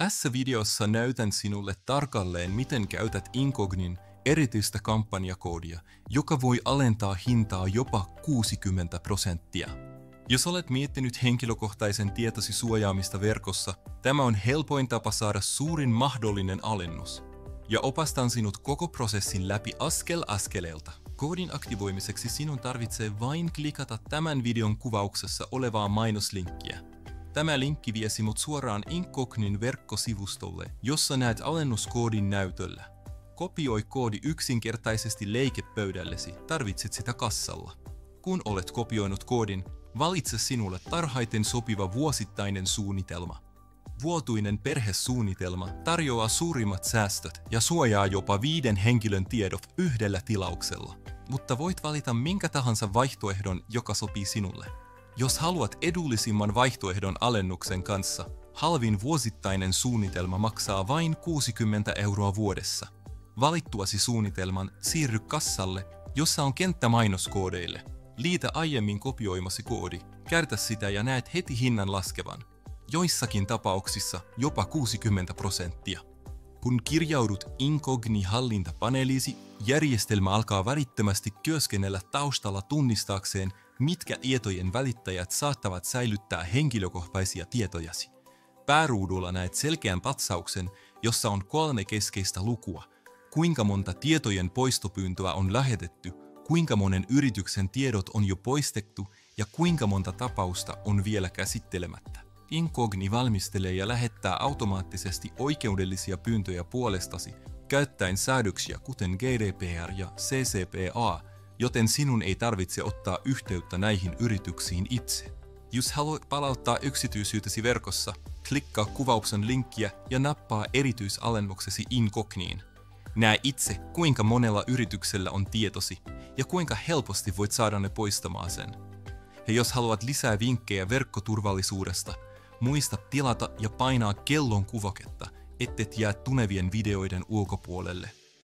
Tässä videossa näytän sinulle tarkalleen, miten käytät Incognin erityistä kampanjakoodia, joka voi alentaa hintaa jopa 60%. Jos olet miettinyt henkilökohtaisen tietosi suojaamista verkossa, tämä on helpoin tapa saada suurin mahdollinen alennus. Ja opastan sinut koko prosessin läpi askel askeleelta. Koodin aktivoimiseksi sinun tarvitsee vain klikata tämän videon kuvauksessa olevaa mainoslinkkiä. Tämä linkki vie sinut suoraan Incognin verkkosivustolle, jossa näet alennuskoodin näytöllä. Kopioi koodi yksinkertaisesti leikepöydällesi, tarvitset sitä kassalla. Kun olet kopioinut koodin, valitse sinulle parhaiten sopiva vuosittainen suunnitelma. Vuotuinen perhesuunnitelma tarjoaa suurimmat säästöt ja suojaa jopa 5 henkilön tiedot yhdellä tilauksella. Mutta voit valita minkä tahansa vaihtoehdon, joka sopii sinulle. Jos haluat edullisimman vaihtoehdon alennuksen kanssa, halvin vuosittainen suunnitelma maksaa vain 60 € vuodessa. Valittuasi suunnitelman siirry kassalle, jossa on kenttä mainoskoodeille. Liitä aiemmin kopioimasi koodi, kärtä sitä ja näet heti hinnan laskevan. Joissakin tapauksissa jopa 60%. Kun kirjaudut Incogni-hallintapaneeliisi, järjestelmä alkaa välittömästi työskennellä taustalla tunnistaakseen, mitkä tietojen välittäjät saattavat säilyttää henkilökohtaisia tietojasi. Pääruudulla näet selkeän patsauksen, jossa on 3 keskeistä lukua. Kuinka monta tietojen poistopyyntöä on lähetetty, kuinka monen yrityksen tiedot on jo poistettu ja kuinka monta tapausta on vielä käsittelemättä. Incogni valmistelee ja lähettää automaattisesti oikeudellisia pyyntöjä puolestasi käyttäen säädöksiä kuten GDPR ja CCPA, joten sinun ei tarvitse ottaa yhteyttä näihin yrityksiin itse. Jos haluat palauttaa yksityisyytesi verkossa, klikkaa kuvauksen linkkiä ja nappaa erityisalennuksesi Incogniin. Näe itse, kuinka monella yrityksellä on tietosi ja kuinka helposti voit saada ne poistamaan sen. Ja jos haluat lisää vinkkejä verkkoturvallisuudesta, muista tilata ja painaa kellon kuvaketta, ettet jää tulevien videoiden ulkopuolelle.